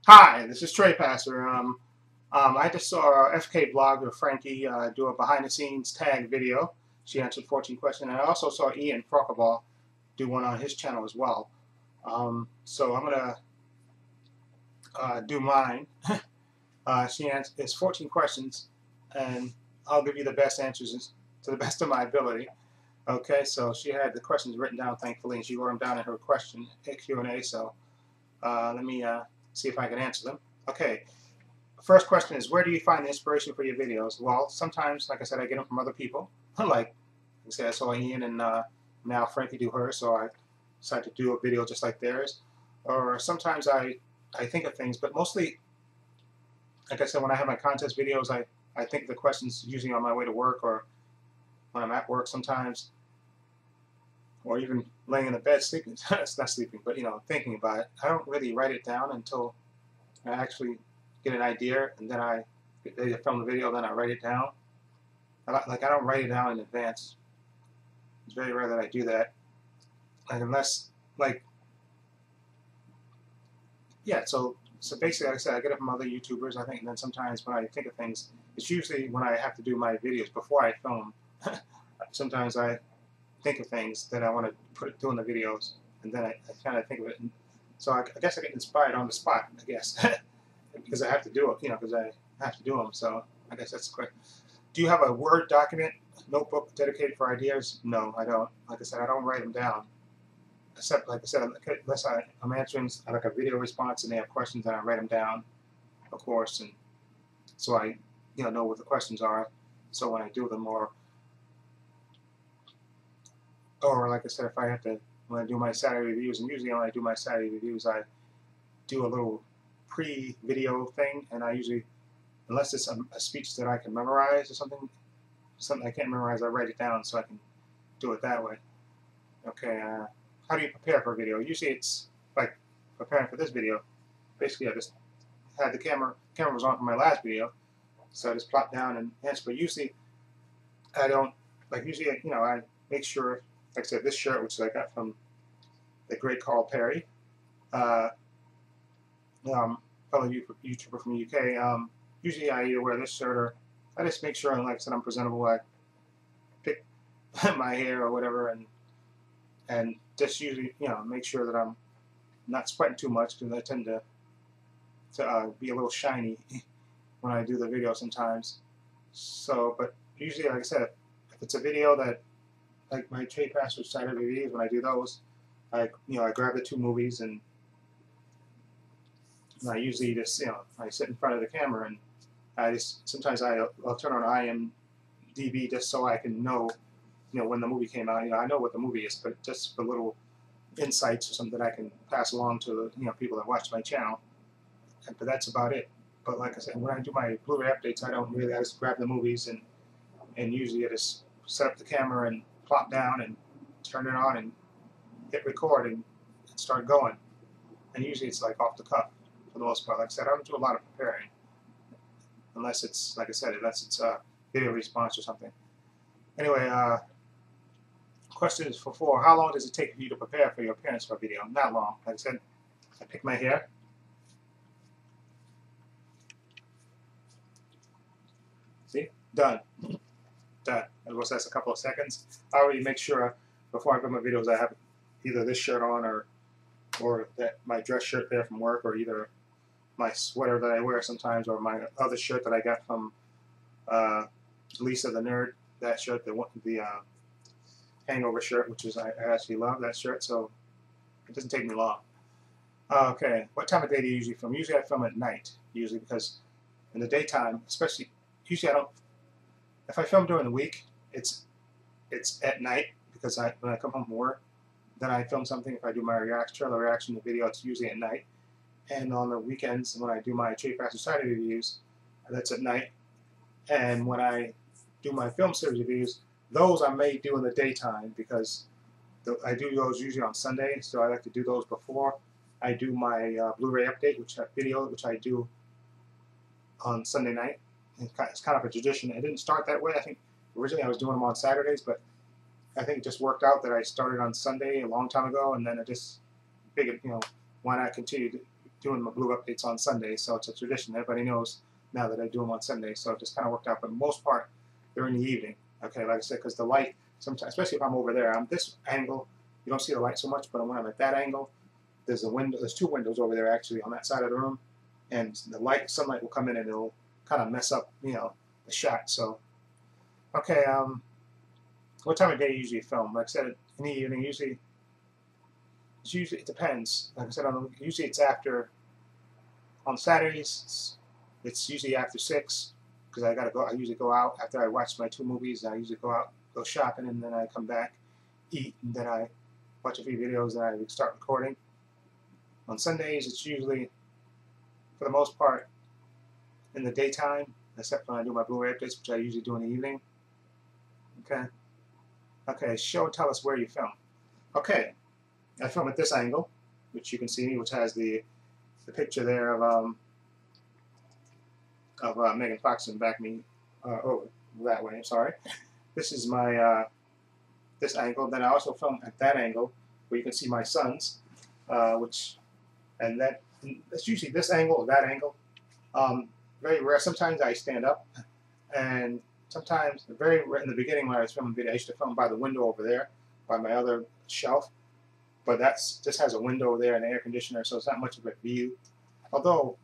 Hi, this is trepacer. I just saw FKVlog with Frankie do a behind-the-scenes tag video. She answered 14 questions, and I also saw Ian Forkerball do one on his channel as well. So I'm gonna do mine. It's 14 questions, and I'll give you the best answers to the best of my ability. Okay, so she had the questions written down, thankfully, and she wrote them down in her question Q&A. So let me see if I can answer them. Okay. First question is, where do you find the inspiration for your videos? Well, sometimes, like I said, I get them from other people. Like I said, I saw Ian and now Frankie do hers, so I decided to do a video just like theirs. Or sometimes I think of things, but mostly, like I said, when I have my contest videos, I think of the questions usually on my way to work or when I'm at work sometimes, or even laying in the bed sleeping. It's not sleeping, but thinking about it. I don't really write it down until I actually get an idea, and then I film the video, then I write it down. I don't write it down in advance. It's very rare that I do that, unless yeah. So basically, like I said, I get it from other YouTubers, I think, and then sometimes when I think of things, it's usually when I have to do my videos before I film. Sometimes I think of things that I want to do in the videos, and then I kind of think of it. And so I guess I get inspired on the spot, I guess. Because I have to do it, because I have to do them. So I guess that's quick. Do you have a Word document, notebook dedicated for ideas? No, I don't. Like I said, I don't write them down. Except, like I said, unless I'm answering like a video response and they have questions, then I write them down, of course, and so I, know what the questions are. So when I do them, or like I said, if I have to, when I do my Saturday reviews, and usually when I do my Saturday reviews, I do a little pre-video thing, and I usually, unless it's a speech that I can memorize or something I can't memorize, I write it down so I can do it that way. Okay, how do you prepare for a video? Usually it's like preparing for this video. Basically, I just had the camera was on for my last video, so I just plot down and answer. But usually I don't, usually, I make sure, like I said, this shirt, which I got from the great Carl Perry, fellow YouTuber from the UK. Usually I either wear this shirt or I just make sure, like I said, I'm presentable. I pick my hair or whatever, and just usually, make sure that I'm not sweating too much, because I tend to be a little shiny when I do the video sometimes. So, but usually, like I said, if it's a video that, like my trepacer Saturday reviews, when I do those, I grab the two movies, and I usually just, I sit in front of the camera, and I just, sometimes I'll turn on IMDb just so I can know, when the movie came out. I know what the movie is, but just for little insights or something that I can pass along to, people that watch my channel. But that's about it. But like I said, when I do my Blu-ray updates, I just grab the movies, and usually I just set up the camera and plop down and turn it on and hit record and start going. And usually it's like off the cuff for the most part. Like I said, I don't do a lot of preparing, unless it's, like I said, unless it's a video response or something. Anyway, question is for 4. How long does it take for you to prepare for your appearance for a video? Not long. Like I said, I pick my hair. See? Done. Done. It was that's a couple of seconds. I already make sure before I put my videos I have either this shirt on or that my dress shirt there from work, or either my sweater that I wear sometimes, or my other shirt that I got from Lisa the Nerd. That shirt, the hangover shirt, which is I actually love that shirt, so it doesn't take me long. Okay, what time of day do you usually film? Usually I film at night, usually, because in the daytime, especially, usually I don't. If I film during the week, it's at night, because when I come home from work, then I film something. If I do my trailer reaction to video, it's usually at night. And on the weekends, when I do my trepacer Saturday reviews, that's at night. And when I do my film series reviews, those I may do in the daytime, because I do those usually on Sunday, so I like to do those before I do my Blu-ray update, which I do on Sunday night. It's kind of a tradition. It didn't start that way. I think originally I was doing them on Saturdays, but I think it just worked out that I started on Sunday a long time ago, and then I just figured, why not continue doing my blue updates on Sundays, so it's a tradition. Everybody knows now that I do them on Sundays, so it just kind of worked out. But for the most part, they're in the evening. Okay, like I said, because the light sometimes, especially if I'm over there, I'm this angle, you don't see the light so much. But when I'm at that angle, there's a window. There's two windows over there actually on that side of the room, and the sunlight will come in and it'll kind of mess up, the shot. So, okay, what time of day you usually film? Like I said, in the evening, usually it depends. Like I said, usually it's after, on Saturdays, it's usually after 6, because I usually go out after I watch my 2 movies. I usually go out, go shopping, and then I come back, eat, and then I watch a few videos, and I start recording. On Sundays, it's usually, for the most part, in the daytime, except when I do my Blu-ray updates, which I usually do in the evening. Okay. Okay, show and tell us where you film. Okay, I film at this angle, which you can see, which has the picture there of Megan Fox and back me that way. I'm sorry. This is my this angle. Then I also film at that angle where you can see my sons, that's usually this angle or that angle. Very rare. Sometimes I stand up, and sometimes very rare. In the beginning when I was filming video, I used to film by the window over there, by my other shelf. But just has a window there and an air conditioner, so it's not much of a view. Although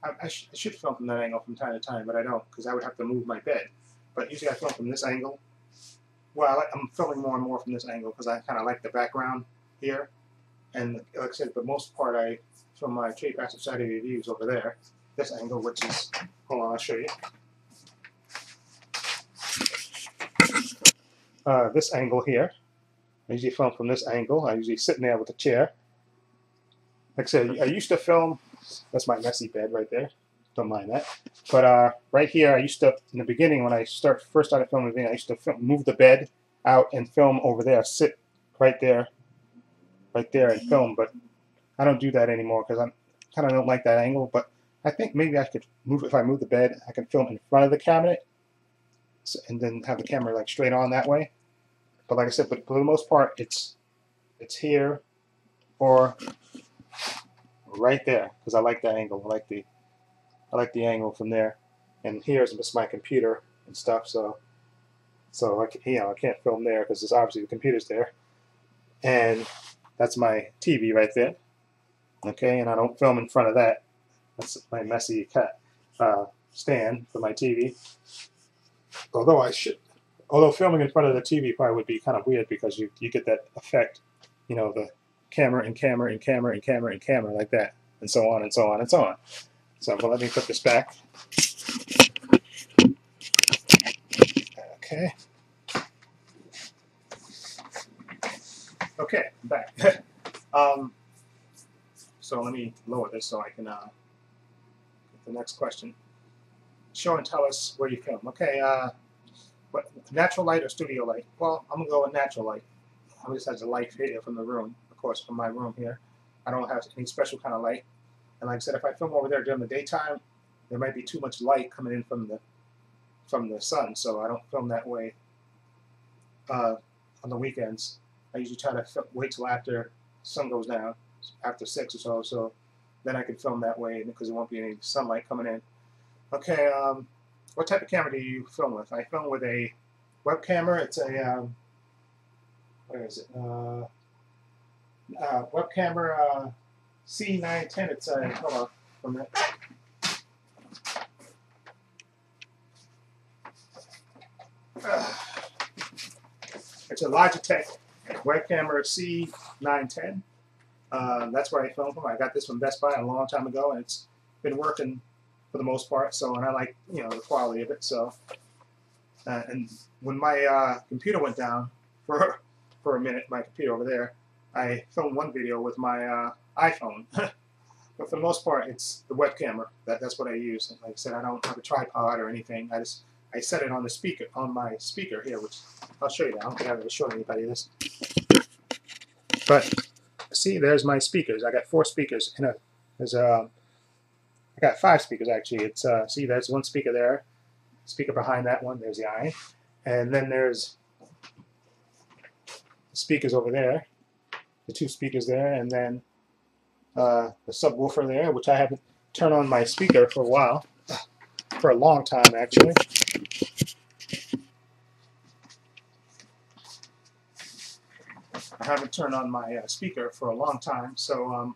I should film from that angle from time to time, but I don't, because I would have to move my bed. But usually I film from this angle. Well, I'm filming more and more from this angle because I kind of like the background here. And like I said, for the most part, I film my trepacer side of the views over there. This angle, which is, hold on, I'll show you. This angle here. I usually film from this angle. I usually sitting there with a chair. Like I said, I used to film. That's my messy bed right there. Don't mind that. But right here, I used to, in the beginning, when I first started filming, I used to move the bed out and film over there. Sit right there, and film. But I don't do that anymore because I kind of don't like that angle. But I think maybe I could move, if I move the bed, I can film in front of the cabinet, and then have the camera like straight on that way. But like I said, but for the most part, it's here or right there because I like that angle. I like the angle from there. And here's just my computer and stuff. So I can't film there because it's obviously the computer's there. And that's my TV right there. Okay, and I don't film in front of that. That's my messy stand for my TV. Although filming in front of the TV probably would be kind of weird because you get that effect, the camera and camera and camera and camera and camera like that, and so on and so on and so on. So, well, let me put this back. Okay. Okay, I'm back. So let me lower this so I can get the next question. Show and tell us where you film. Okay. What, natural light or studio light? Well, I'm going to go with natural light. I just have the light here from the room, of course, from my room here. I don't have any special kind of light. And like I said, if I film over there during the daytime, there might be too much light coming in from the sun, so I don't film that way on the weekends. I usually try to wait till after sun goes down, after 6 or so then I can film that way because there won't be any sunlight coming in. Okay, what type of camera do you film with? I film with a web camera. It's a, where is it? Web camera C910. It's a, hold on for a minute. It's a Logitech web camera C910. That's where I film from. I got this from Best Buy a long time ago, and it's been working for the most part. So, and I like the quality of it. So, and when my computer went down for a minute, my computer over there, I filmed one video with my iPhone. But for the most part, it's the web camera. That's what I use. And like I said, I don't have a tripod or anything. I set it on the speaker, on my speaker here, which I'll show you. I don't think I've ever shown anybody this. But see, there's my speakers. I got 4 speakers. I got 5 speakers actually. It's see, there's one speaker there. Speaker behind that one. There's the eye, and then there's speakers over there. The 2 speakers there, and then the subwoofer there, which I haven't turned on my speaker for a while, for a long time actually. I haven't turned on my speaker for a long time, so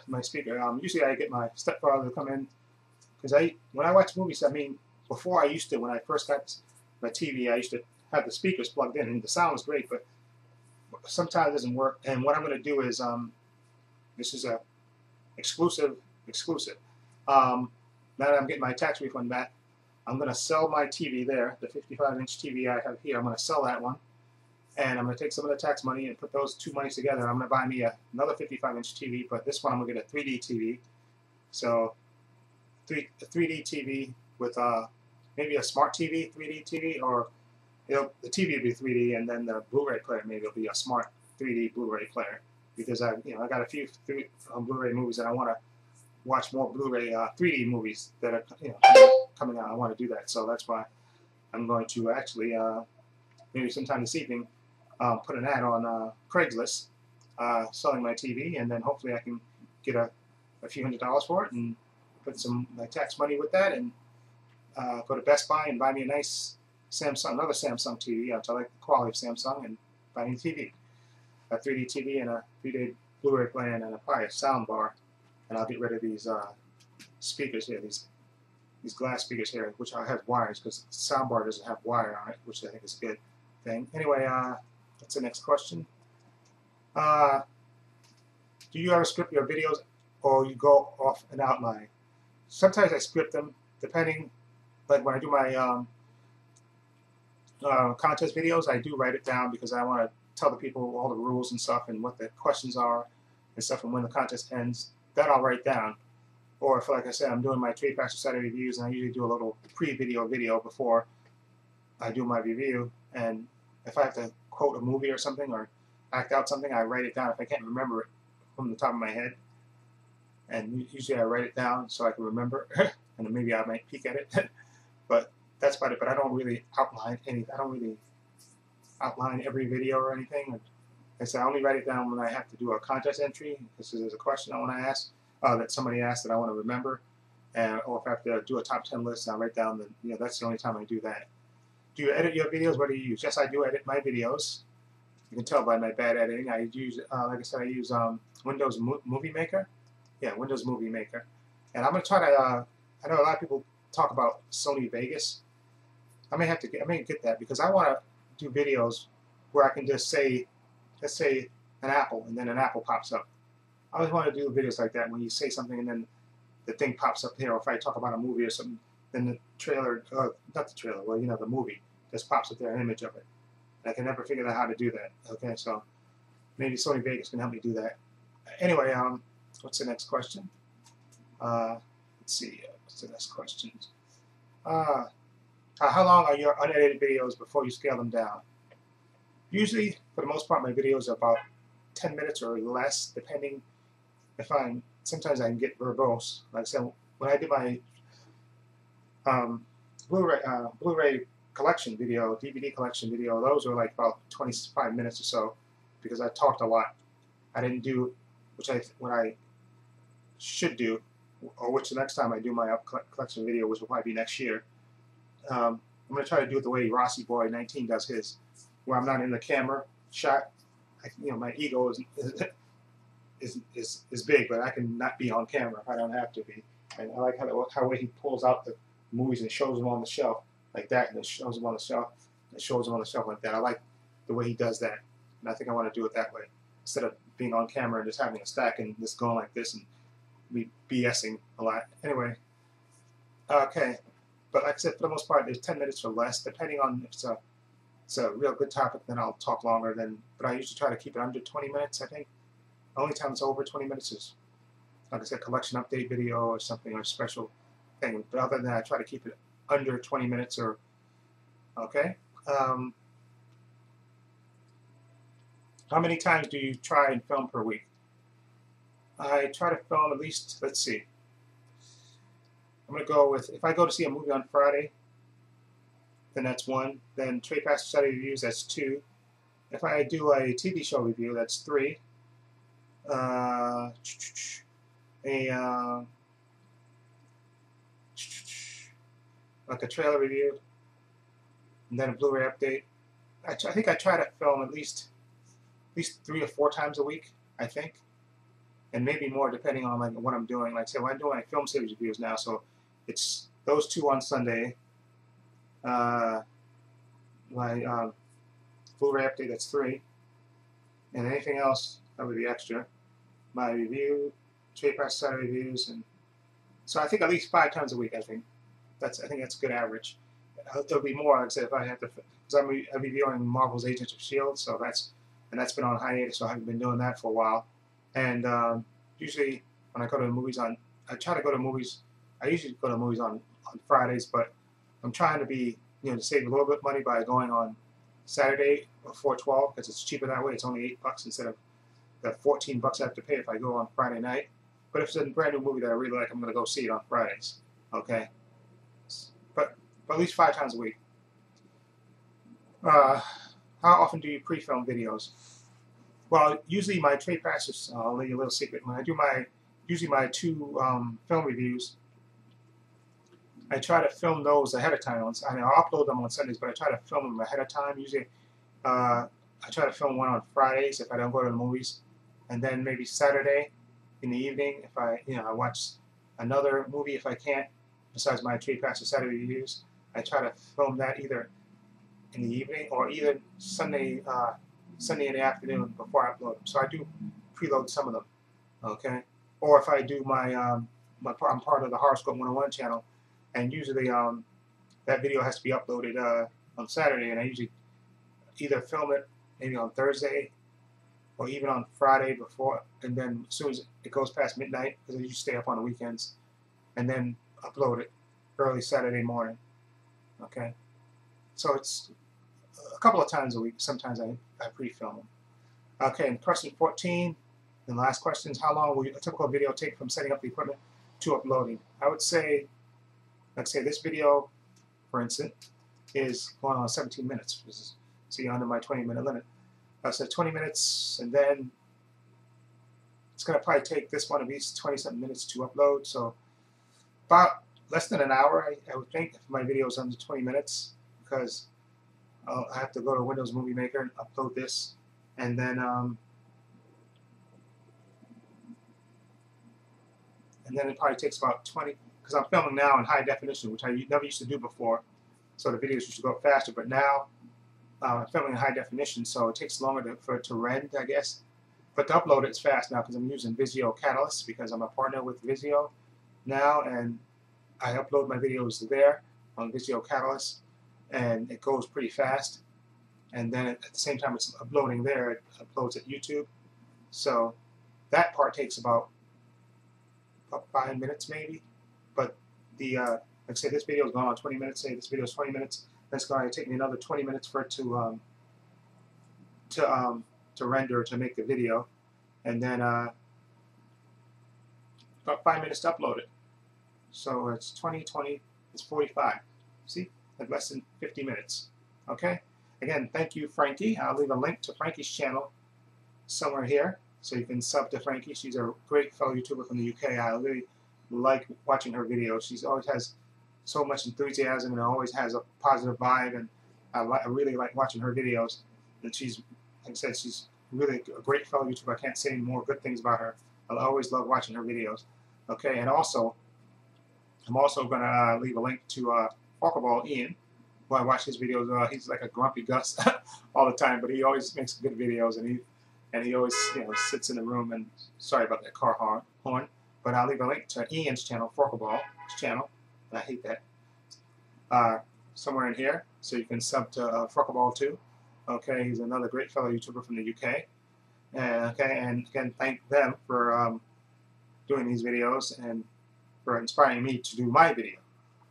my speaker. Usually I get my stepfather to come in because when I watch movies, I mean, before I used to, when I first got my TV, I used to have the speakers plugged in, and the sound was great, but sometimes it doesn't work. And what I'm going to do is, this is a exclusive. Now that I'm getting my tax refund back, I'm going to sell my TV there, the 55-inch TV I have here. I'm going to sell that one, and I'm going to take some of the tax money and put those two monies together. I'm going to buy me another 55-inch TV, but this one I'm going to get a 3D TV. So a 3D TV with maybe a smart TV, 3D TV, or the TV will be 3D, and then the Blu-ray player maybe will be a smart 3D Blu-ray player, because I got a few Blu-ray movies that I want to watch more Blu-ray 3D movies that are coming out. I want to do that, so that's why I'm going to actually maybe sometime this evening put an ad on Craigslist selling my TV, and then hopefully I can get a few $100s for it and put some my tax money with that, and go to Best Buy and buy me a nice another Samsung TV. I like the quality of Samsung, and buy me a TV, a 3D TV, and a 3D Blu-ray player, and probably a sound bar. And I'll get rid of these speakers here, these glass speakers here, which I have wires, because the sound bar doesn't have wire on it, which I think is a good thing. Anyway, that's the next question. Do you ever script your videos, or you go off an outline? Sometimes I script them, depending. Like when I do my contest videos, I do write it down because I want to tell the people all the rules and stuff, and what the questions are and stuff, and when the contest ends. That I'll write down. Or if, like I said, I'm doing my trepacer Saturday reviews, and I usually do a little pre-video video before I do my review. And if I have to quote a movie or something, or act out something, I write it down if I can't remember it from the top of my head. And usually I write it down so I can remember, and then maybe I might peek at it. But that's about it. But I don't really outline anything. I don't really outline every video or anything. Like I said, I only write it down when I have to do a contest entry. This is a question I want to ask, that somebody asked that I want to remember, or if I have to do a top 10 list, I write down that's the only time I do that. Do you edit your videos? What do you use? Yes, I do edit my videos. You can tell by my bad editing. I use, like I said, I use Windows Movie Maker. Yeah, Windows Movie Maker. And I'm gonna try to. I know a lot of people talk about Sony Vegas. I may get that, because I want to do videos where I can just say, let's say an apple, and then an apple pops up. I always want to do videos like that, when you say something and then the thing pops up here. Or if I talk about a movie or something, then the trailer, not the trailer, well, the movie just pops up there, an image of it. And I can never figure out how to do that. Okay, so maybe Sony Vegas can help me do that. Anyway, what's the next question? Let's see, what's the next question? How long are your unedited videos before you scale them down? Usually, for the most part, my videos are about 10 minutes or less, depending if sometimes I can get verbose. Like I said, when I did my Blu-ray collection video, DVD collection video, those were like about 25 minutes or so, because I talked a lot. I didn't do, what I should do, or which the next time I do my collection video, which will probably be next year, I'm going to try to do it the way Rossi Boy 19 does his, where I'm not in the camera shot. My ego is big, but I can not be on camera if I don't have to be. And I like how way he pulls out the movies and shows them on the shelf like that, and then shows them on the shelf, and shows them on the shelf like that. I like the way he does that, and I think I want to do it that way, instead of being on camera and just having a stack and just going like this and me BSing a lot. Anyway, okay. But like I said, for the most part, there's 10 minutes or less, depending on if it's a real good topic, then I'll talk longer. But I usually try to keep it under 20 minutes, I think. The only time it's over 20 minutes is, like I said, collection update video or something, or special thing. But other than that, I try to keep it under 20 minutes or, okay. How many times do you try and film per week? I try to film at least, let's see. I'm going to go with, if I go to see a movie on Friday, then that's 1. Then trepacer Saturday reviews, that's 2. If I do a TV show review, that's 3. a like a trailer review, and then a Blu-ray update. I think I try to film at least 3 or 4 times a week, I think, and maybe more depending on like what I'm doing. Like say, when I'm doing like film series reviews now, so it's those 2 on Sunday. My Blu-ray update, that's 3, and anything else that would be extra. My review, trepacer Saturday reviews, and so I think at least 5 times a week. I think that's a good average. There'll be more, like I said, if I have to, because I'm reviewing Marvel's Agents of S.H.I.E.L.D., so that's been on hiatus, so I haven't been doing that for a while. And usually when I go to the movies I try to go to movies. I usually go to movies on Fridays, but I'm trying to be, to save a little bit of money by going on Saturday before 12, because it's cheaper that way. It's only $8 instead of the $14 I have to pay if I go on Friday night. But if it's a brand new movie that I really like, I'm going to go see it on Fridays. Okay? But at least 5 times a week. How often do you pre-film videos? Well, usually my trepacers, I'll leave you a little secret. When I do usually my 2 film reviews, I try to film those ahead of time. I mean, I'll upload them on Sundays, but I try to film them ahead of time. Usually, I try to film one on Fridays if I don't go to the movies, and then maybe Saturday in the evening if I watch another movie if I can't. Besides my trepacer Saturday reviews, I try to film that either in the evening or either Sunday in the afternoon before I upload them. So I do preload some of them, okay? Or if I do I'm part of the Horoscope 101 channel, and usually that video has to be uploaded on Saturday, and I usually either film it maybe on Thursday or even on Friday before, and then as soon as it goes past midnight, because I usually stay up on the weekends, and then upload it early Saturday morning. Okay, so it's a couple of times a week. Sometimes I pre-film them. Okay, and question 14, and the last question is, how long will a typical video take from setting up the equipment to uploading? I would say, let's say this video, for instance, is going on 17 minutes. This is, see, under my 20-minute limit. So 20 minutes, and then it's going to probably take this one at least 20-something minutes to upload. So about less than an hour, I would think, if my video is under 20 minutes, because I have to go to Windows Movie Maker and upload this, and then it probably takes about 20, because I'm filming now in high definition, which I never used to do before, so the videos used to go faster, but now I'm filming in high definition, so it takes longer for it to render, I guess. But to upload it's fast now because I'm using Vizio Catalyst, because I'm a partner with Vizio now, and I upload my videos there on Vizio Catalyst, and it goes pretty fast. And then at the same time it's uploading there, it uploads at YouTube. So that part takes about 5 minutes maybe. But the like I say, this video is going on 20 minutes. Say this video is 20 minutes. That's going to take me another 20 minutes for it to render, to make the video, and then about 5 minutes to upload it. So it's 20, it's 45. See, like less than 50 minutes. Okay. Again, thank you, Frankie. I'll leave a link to Frankie's channel somewhere here, so you can sub to Frankie. She's a great fellow YouTuber from the UK. I really like watching her videos. She always has so much enthusiasm and always has a positive vibe, and I really like watching her videos. And she's, like I said, she's really a great fellow YouTuber. I can't say any more good things about her. I always love watching her videos. Okay, and also, I'm also going to leave a link to Forkerball Ian, who I watch his videos. He's like a grumpy Gus all the time, but he always makes good videos, and he always sits in the room, and sorry about that car horn. But I'll leave a link to Ian's channel, Forkerball's channel. I hate that. Somewhere in here, so you can sub to Forkerball too. Okay, he's another great fellow YouTuber from the UK. Okay, and again, thank them for doing these videos and for inspiring me to do my video.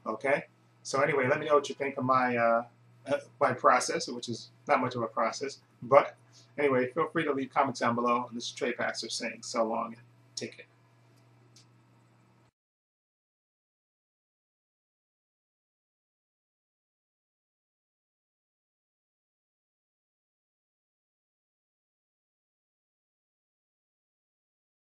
Okay, so anyway, let me know what you think of my my process, which is not much of a process. But anyway, feel free to leave comments down below. And this is trepacer saying so long and take care.